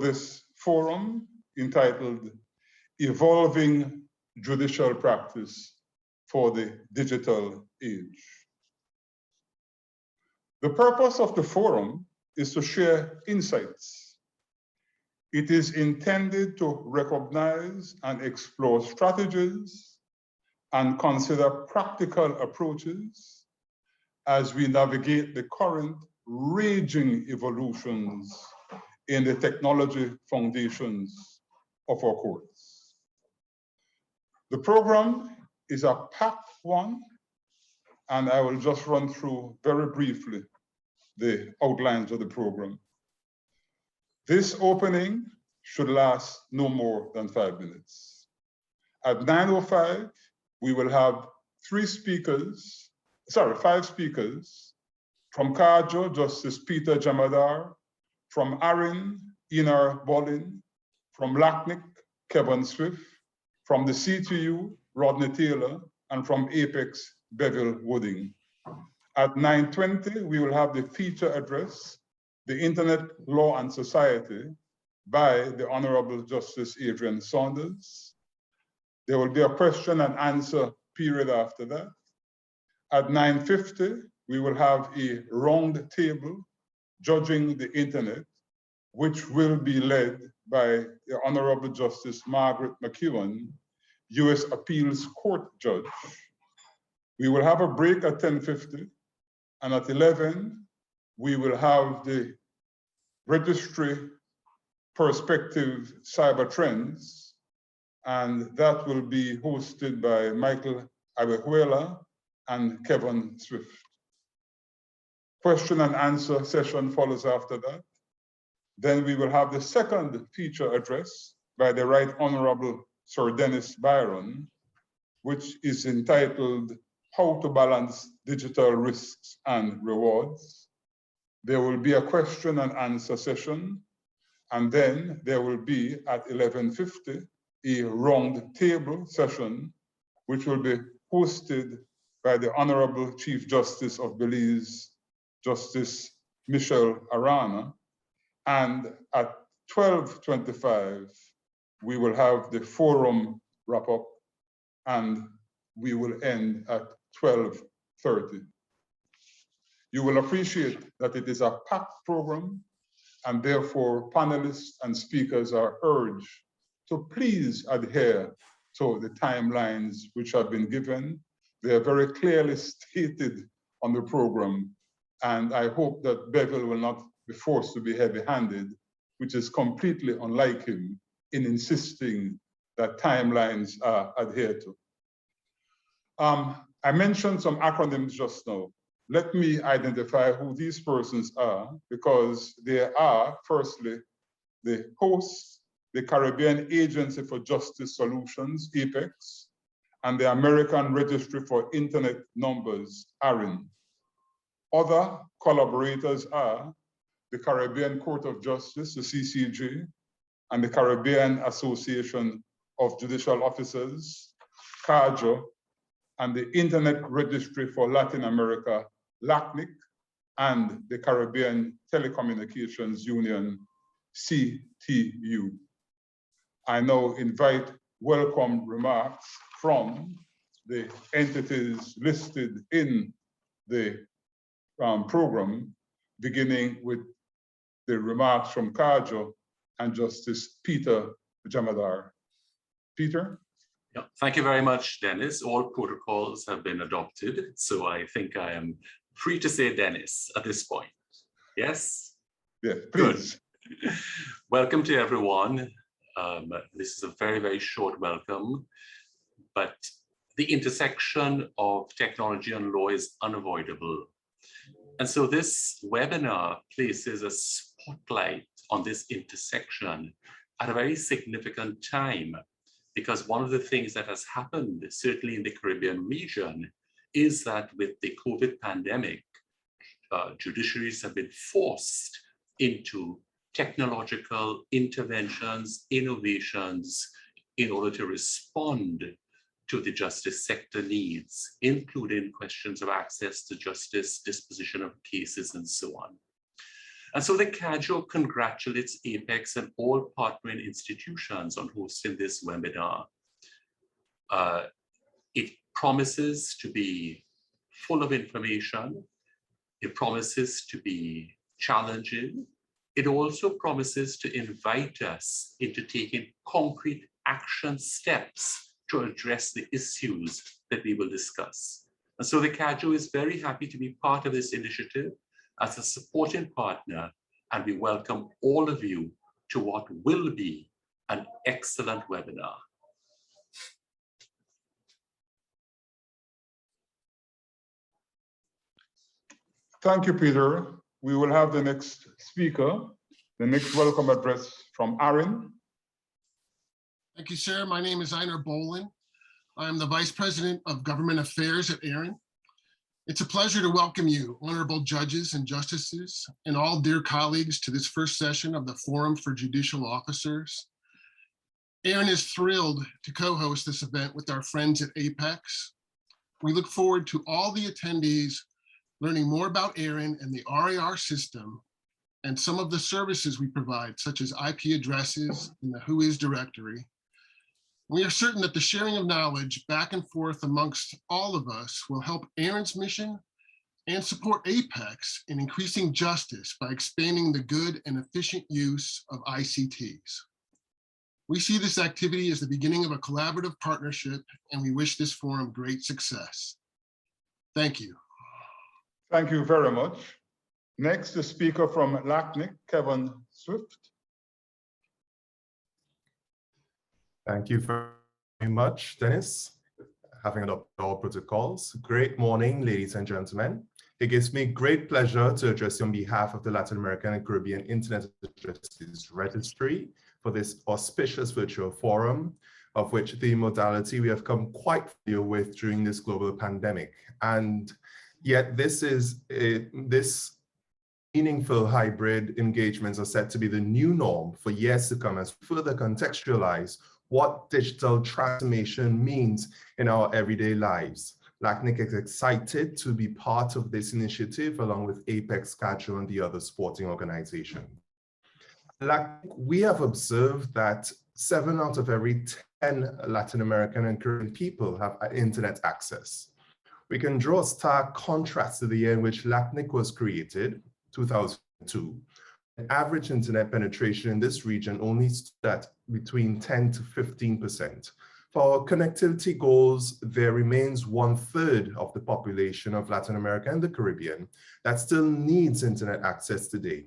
this forum entitled Evolving Judicial Practice for the Digital Age. The purpose of the forum is to share insights. It is intended to recognize and explore strategies and consider practical approaches as we navigate the current raging evolutions in the technology foundations of our courts. The program is a packed one, and I will just run through very briefly the outlines of the program. This opening should last no more than 5 minutes. At 9:05, we will have 5 speakers. From CAJO, Justice Peter Jamadar. From ARIN, Inar Bolin. From LACNIC, Kevin Swift. From the CTU, Rodney Taylor. And from APEX, Bevel Wooding. At 9:20, we will have the feature address, The Internet, Law and Society, by the Honorable Justice Adrian Saunders. There will be a question and answer period after that. At 9:50, we will have a round table, Judging the Internet, which will be led by the Honorable Justice Margaret McEwen, U.S. Appeals Court Judge. We will have a break at 10:50, and at 11, we will have the Registry Perspective Cyber Trends, and that will be hosted by Michael Abehuela and Kevin Swift. Question and answer session follows after that. Then we will have the second feature address by the Right Honorable Sir Dennis Byron, which is entitled How to Balance Digital Risks and Rewards. There will be a question and answer session, and then there will be at 11:50 a round table session, which will be hosted by the Honorable Chief Justice of Belize, Justice Michelle Arana. And at 12:25, we will have the forum wrap up, and we will end at 12:30. You will appreciate that it is a packed program, and therefore panelists and speakers are urged to please adhere to the timelines which have been given. They are very clearly stated on the program, and I hope that Bevel will not be forced to be heavy-handed, which is completely unlike him in insisting that timelines are adhered to. I mentioned some acronyms just now. Let me identify who these persons are, because they are, firstly, the hosts, the Caribbean Agency for Justice Solutions, APEX, and the American Registry for Internet Numbers, ARIN. Other collaborators are the Caribbean Court of Justice, the CCJ, and the Caribbean Association of Judicial Officers, CAJO, and the Internet Registry for Latin America, LACNIC, and the Caribbean Telecommunications Union, CTU. I now invite welcome remarks from the entities listed in the program, beginning with the remarks from CAJO and Justice Peter Jamadar. Peter? Yeah, thank you very much, Dennis. All protocols have been adopted, so I think I am free to say Dennis at this point. Yes? Yes, please. Good. Welcome to everyone. This is a very, very short welcome, but the intersection of technology and law is unavoidable. And so this webinar places a spotlight on this intersection at a very significant time, because one of the things that has happened, certainly in the Caribbean region, is that with the COVID pandemic, judiciaries have been forced into technological interventions, innovations, in order to respond to the justice sector needs, including questions of access to justice, disposition of cases, and so on. And so the CAJO congratulates APEX and all partnering institutions on hosting this webinar. It promises to be full of information. It promises to be challenging. It also promises to invite us into taking concrete action steps to address the issues that we will discuss. And so the CAJO is very happy to be part of this initiative as a supporting partner, and we welcome all of you to what will be an excellent webinar. Thank you, Peter. We will have the next speaker, the next welcome address from ARIN. Thank you, sir. My name is Einar Bolin. I'm the Vice President of Government Affairs at ARIN. It's a pleasure to welcome you, honorable judges and justices, and all dear colleagues to this first session of the Forum for Judicial Officers. ARIN is thrilled to co-host this event with our friends at APEX. We look forward to all the attendees learning more about ARIN and the RAR system and some of the services we provide, such as IP addresses and the WHOIS directory. We are certain that the sharing of knowledge back and forth amongst all of us will help ARIN's mission and support APEX in increasing justice by expanding the good and efficient use of ICTs. We see this activity as the beginning of a collaborative partnership, and we wish this forum great success. Thank you. Thank you very much. Next, the speaker from LACNIC, Kevin Swift. Thank you very much, Dennis. Having adopted all protocols. Great morning, ladies and gentlemen. It gives me great pleasure to address you on behalf of the Latin American and Caribbean Internet Addresses Registry for this auspicious virtual forum, of which the modality we have come quite familiar with during this global pandemic. And yet this meaningful hybrid engagements are set to be the new norm for years to come as we further contextualize what digital transformation means in our everyday lives. LACNIC is excited to be part of this initiative along with APEX, CAJO, and the other supporting organizations. LACNIC, we have observed that 7 out of every 10 Latin American and Caribbean people have internet access. We can draw a stark contrast to the year in which LACNIC was created, 2002. Average internet penetration in this region only stood at between 10 to 15%. For our connectivity goals, there remains 1/3 of the population of Latin America and the Caribbean that still needs internet access today.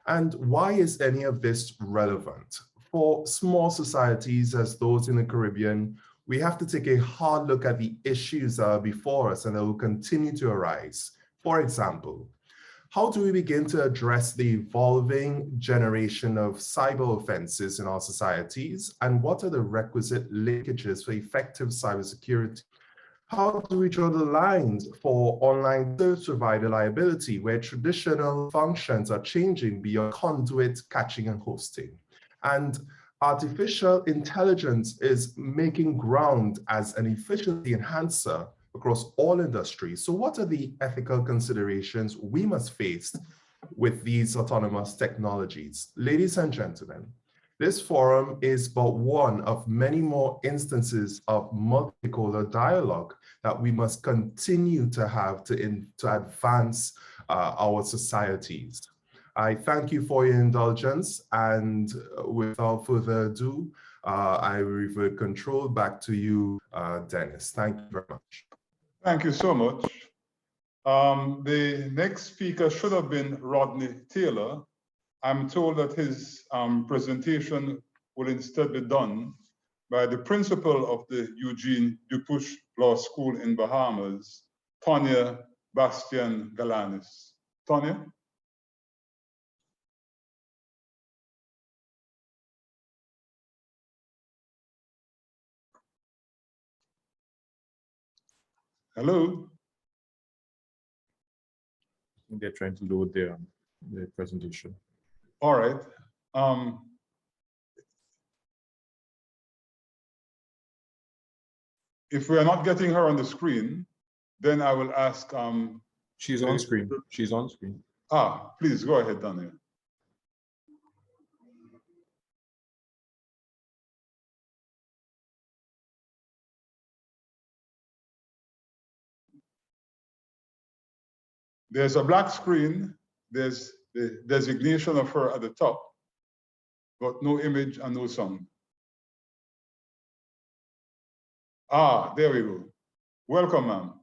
And why is any of this relevant? For small societies as those in the Caribbean, we have to take a hard look at the issues that are before us and that will continue to arise. For example, how do we begin to address the evolving generation of cyber offenses in our societies? And what are the requisite linkages for effective cybersecurity? How do we draw the lines for online service provider liability, where traditional functions are changing beyond conduit, catching, and hosting? And artificial intelligence is making ground as an efficiency enhancer across all industries. So what are the ethical considerations we must face with these autonomous technologies? Ladies and gentlemen, this forum is but one of many more instances of multipolar dialogue that we must continue to have to advance our societies. I thank you for your indulgence, and without further ado, I revert control back to you, Dennis. Thank you very much. Thank you so much. The next speaker should have been Rodney Taylor. I'm told that his presentation will instead be done by the principal of the Eugene Dupuche Law School in Bahamas, Tonya Bastian Galanis. Tonya? Hello? They're trying to load their presentation. All right. If we are not getting her on the screen, then I will ask. She's on screen. She's on screen. Please go ahead, Daniel. There's a black screen. There's the designation of her at the top, but no image and no sound. Ah, there we go. Welcome, ma'am.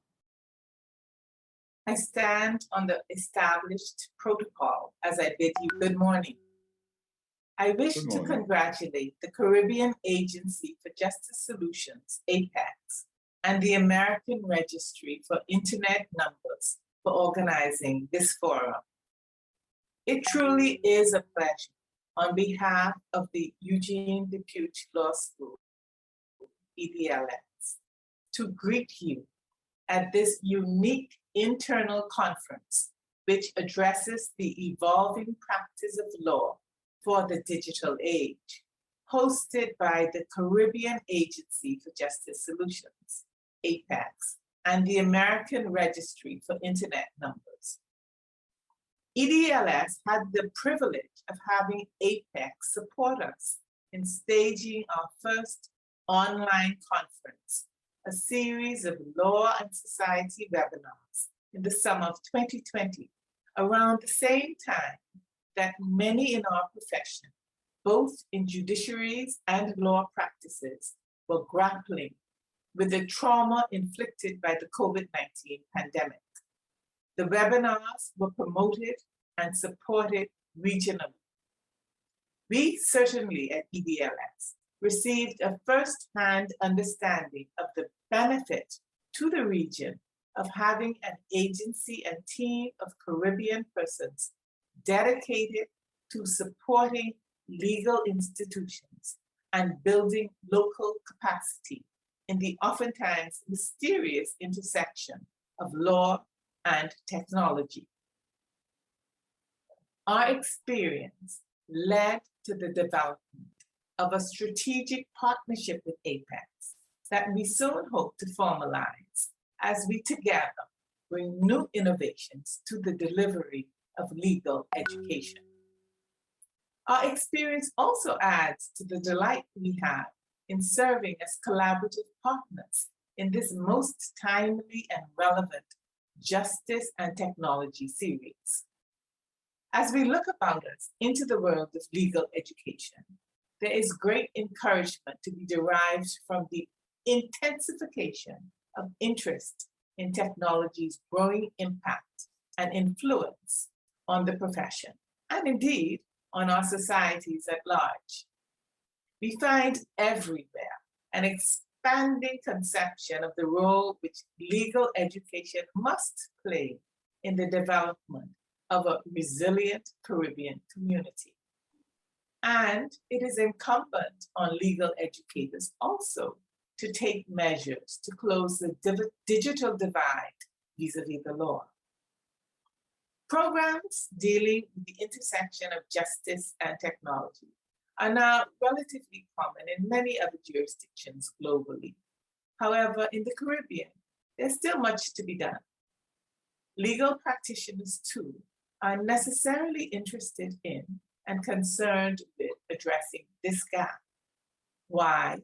I stand on the established protocol as I bid you good morning. I wish to congratulate the Caribbean Agency for Justice Solutions, APEX, and the American Registry for Internet Numbers for organizing this forum. It truly is a pleasure on behalf of the Eugene DePuy Law School, EDLS, to greet you at this unique internal conference, which addresses the evolving practice of law for the digital age, hosted by the Caribbean Agency for Justice Solutions, APEX, and the American Registry for Internet Numbers. EDLS had the privilege of having APEX support us in staging our first online conference, a series of law and society webinars in the summer of 2020, around the same time that many in our profession, both in judiciaries and law practices, were grappling with the trauma inflicted by the COVID-19 pandemic. The webinars were promoted and supported regionally. We certainly at EDLS received a first-hand understanding of the benefit to the region of having an agency and team of Caribbean persons dedicated to supporting legal institutions and building local capacity in the oftentimes mysterious intersection of law and technology. Our experience led to the development of a strategic partnership with APEX that we soon hope to formalize as we together bring new innovations to the delivery of legal education. Our experience also adds to the delight we have in serving as collaborative partners in this most timely and relevant Justice and Technology series. As we look about us into the world of legal education, there is great encouragement to be derived from the intensification of interest in technology's growing impact and influence on the profession, and indeed on our societies at large. We find everywhere an expanding conception of the role which legal education must play in the development of a resilient Caribbean community. And it is incumbent on legal educators also to take measures to close the digital divide vis-a-vis the law. Programs dealing with the intersection of justice and technology are now relatively common in many other jurisdictions globally. However, in the Caribbean, there's still much to be done. Legal practitioners, too, are necessarily interested in and concerned with addressing this gap. Why?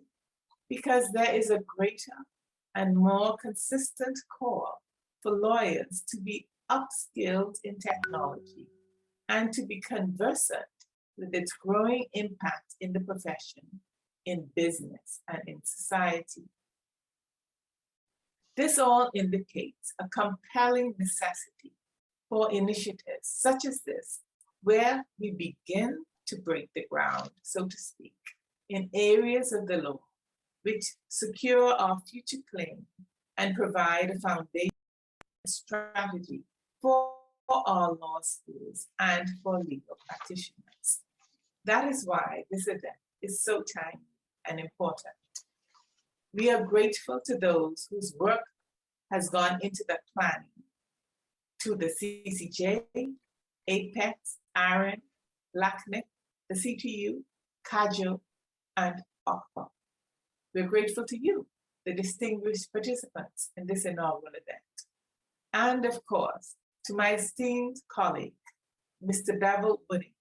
Because there is a greater and more consistent call for lawyers to be upskilled in technology and to be conversant with its growing impact in the profession, in business, and in society. This all indicates a compelling necessity for initiatives such as this, where we begin to break the ground, so to speak, in areas of the law which secure our future claim and provide a foundation strategy for our law schools and for legal practitioners. That is why this event is so timely and important. We are grateful to those whose work has gone into the planning, to the CCJ, APEX, ARIN, LACNIC, the CTU, CAJO, and APEX. We're grateful to you, the distinguished participants in this inaugural event. And of course, to my esteemed colleague, Mr. Bevel Wooding,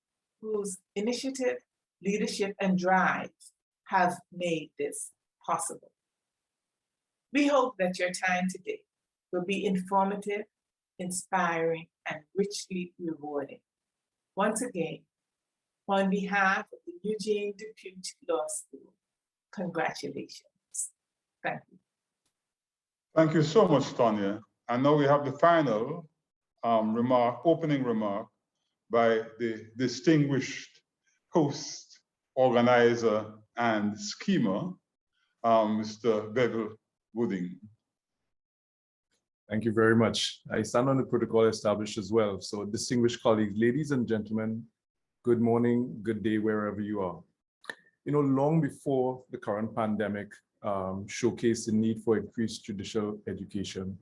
whose initiative, leadership, and drive have made this possible. We hope that your time today will be informative inspiring, and richly rewarding. Once again, on behalf of the Eugene DePuy Law School, congratulations. Thank you. Thank you so much, Tonya. And now we have the final opening remark by the distinguished host, organizer, and schemer, Mr. Bevel Wooding. Thank you very much. I stand on the protocol established as well. So distinguished colleagues, ladies and gentlemen, good morning, good day, wherever you are. You know, long before the current pandemic showcased the need for increased judicial education,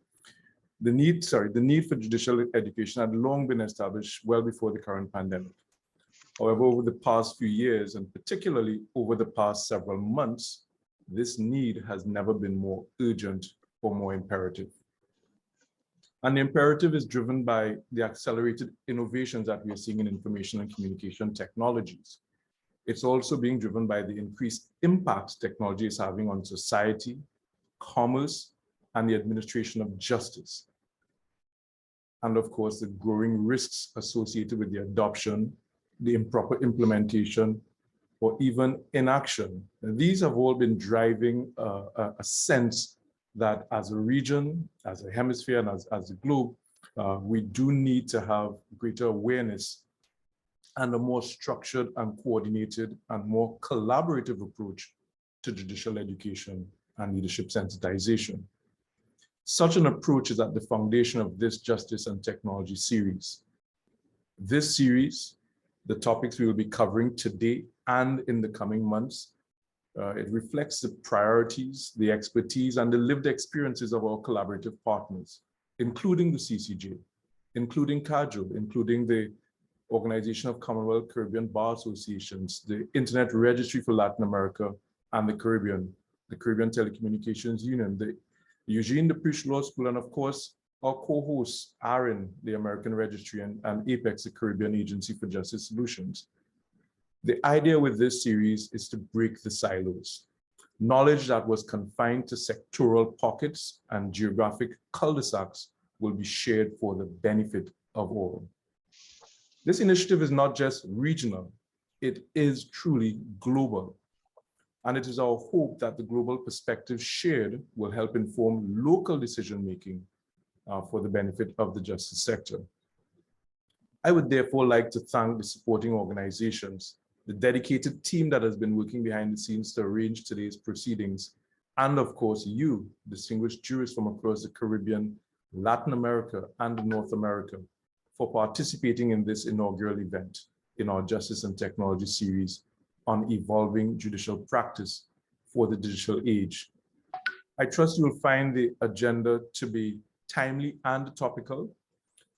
the need for judicial education had long been established well before the current pandemic. However, over the past few years, and particularly over the past several months, this need has never been more urgent or more imperative. And the imperative is driven by the accelerated innovations that we are seeing in information and communication technologies. It's also being driven by the increased impact technology is having on society, commerce, and the administration of justice. And of course, the growing risks associated with the adoption, the improper implementation, or even inaction. And these have all been driving a sense that as a region, as a hemisphere, and as a globe, we do need to have greater awareness and a more structured and coordinated and more collaborative approach to judicial education and leadership sensitization. Such an approach is at the foundation of this Justice and Technology series. This series, the topics we will be covering today and in the coming months, it reflects the priorities, the expertise, and the lived experiences of our collaborative partners, including the CCJ, including CAJO, including the Organization of Commonwealth Caribbean Bar Associations, the Internet Registry for Latin America and the Caribbean Telecommunications Union, the Eugene DePuy Law School, and of course, our co-hosts, ARIN, the American Registry, and APEX, the Caribbean Agency for Justice Solutions. The idea with this series is to break the silos. Knowledge that was confined to sectoral pockets and geographic cul-de-sacs will be shared for the benefit of all. This initiative is not just regional, it is truly global. And it is our hope that the global perspective shared will help inform local decision-making for the benefit of the justice sector. I would therefore like to thank the supporting organizations, the dedicated team that has been working behind the scenes to arrange today's proceedings, and of course you, distinguished jurists from across the Caribbean, Latin America, and North America, for participating in this inaugural event in our Justice and Technology series on evolving judicial practice for the digital age. I trust you will find the agenda to be timely and topical.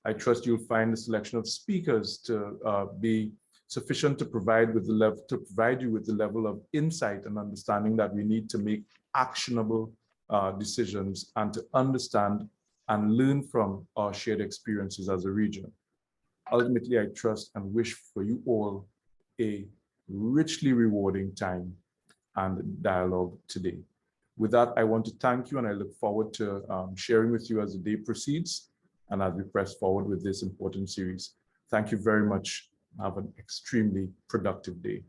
I trust you'll find the selection of speakers to be sufficient to provide you with the level of insight and understanding that we need to make actionable decisions and to understand and learn from our shared experiences as a region. Ultimately, I trust and wish for you all a richly rewarding time and dialogue today. With that, I want to thank you and I look forward to sharing with you as the day proceeds and as we press forward with this important series. Thank you very much. Have an extremely productive day.